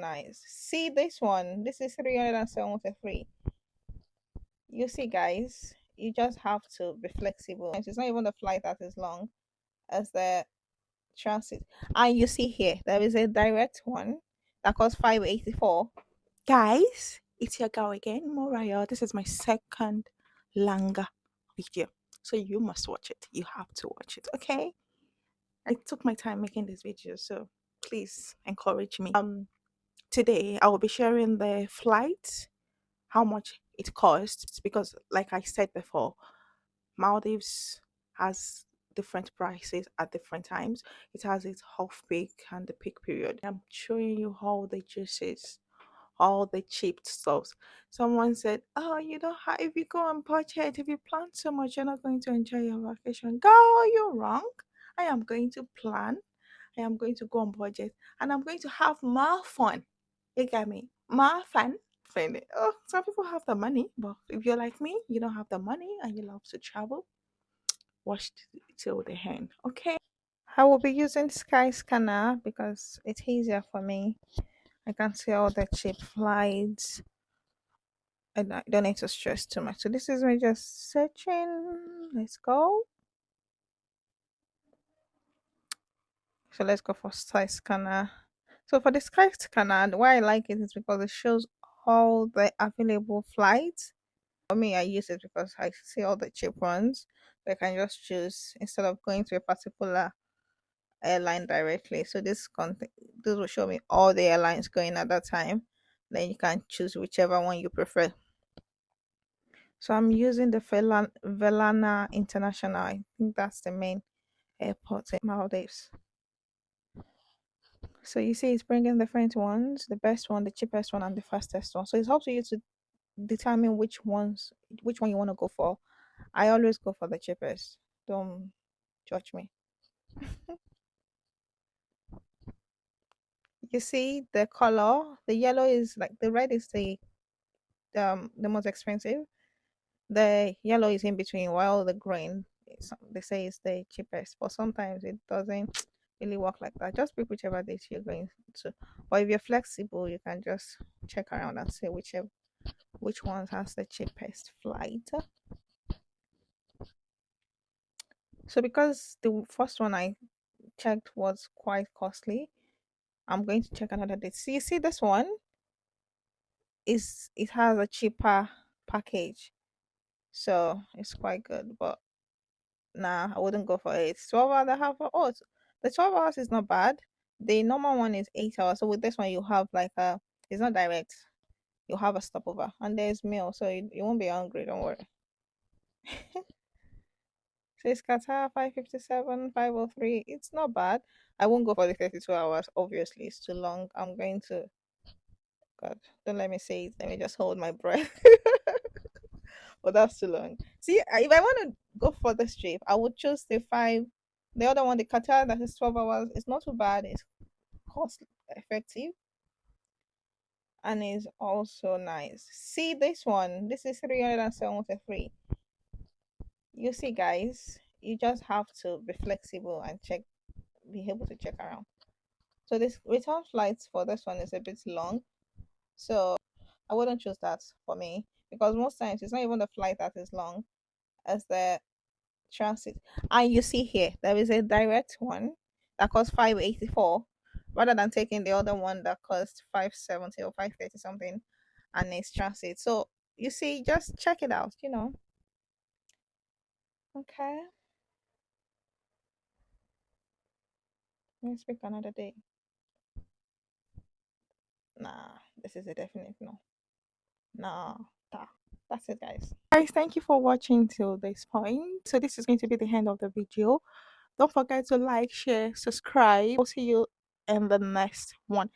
Nice. See this one. This is 373. You see, guys, you just have to be flexible. It's not even the flight that is long as the transit. And you see here, there is a direct one that costs 584. Guys, it's your girl again, Moraya. This is my second Langa video. So you must watch it. You have to watch it, okay? I took my time making this video, so please encourage me. Today I will be sharing the flight, how much it costs, because like I said before, Maldives has different prices at different times. It has its off peak and the peak period. I'm showing you all the juices, all the cheap stuffs. Someone said, "Oh, you don't have, if you go on budget, if you plan so much, you're not going to enjoy your vacation." Girl, you're wrong. I am going to plan. I am going to go on budget and I'm going to have more fun. You get me? More fun. Fun. Oh, some people have the money, but if you're like me, you don't have the money and you love to travel, watch till the end. Okay. I will be using Skyscanner because it's easier for me. I can see all the cheap flights and I don't need to stress too much. So this is me just searching. Let's go. So let's go for Skyscanner. So for the Skyscanner, why I like it is because it shows all the available flights. For me, I use it because I see all the cheap ones. So I can just choose instead of going to a particular airline directly. So this will show me all the airlines going at that time. Then you can choose whichever one you prefer. So I'm using the Velana International. I think that's the main airport in Maldives. So you see, it's bringing different ones, the best one, the cheapest one, and the fastest one. So it's up to you to determine which one you want to go for. I always go for the cheapest. Don't judge me. You see the color, the yellow is like the red is the most expensive. The yellow is in between, while the green they say is the cheapest. But sometimes it doesn't really work like that. Just pick whichever date you're going to. But if you're flexible, you can just check around and see which one has the cheapest flight. So because the first one I checked was quite costly, I'm going to check another date. See, you see this one is it has a cheaper package, so it's quite good. But nah, I wouldn't go for it. 12 hours and a half. Oh, the 12 hours is not bad. The normal one is 8 hours. So with this one, you have like it's not direct. You have a stopover, and there's meal, so you won't be hungry. Don't worry. So it's Qatar 557, 503. It's not bad. I won't go for the 32 hours. Obviously, it's too long. I'm going to. God, don't let me say it. Let me just hold my breath. But that's too long. See, if I want to go for this trip, I would choose the five. The other one, the Qatar, that is 12 hours. It's not too bad. It's cost effective and is also nice. See this one. This is 373. You see, guys, you just have to be flexible and be able to check around. So this return flights for this one is a bit long. So I wouldn't choose that for me because most times it's not even the flight that is long as the transit. And you see here, there is a direct one that costs 584 rather than taking the other one that costs 570 or 530 something and it's transit. So you see, just check it out. Okay, let's pick another day. Nah, this is a definite no. Nah, that's it, guys. Guys, thank you for watching till this point. So this is going to be the end of the video. Don't forget to like, share, subscribe. I'll see you in the next one.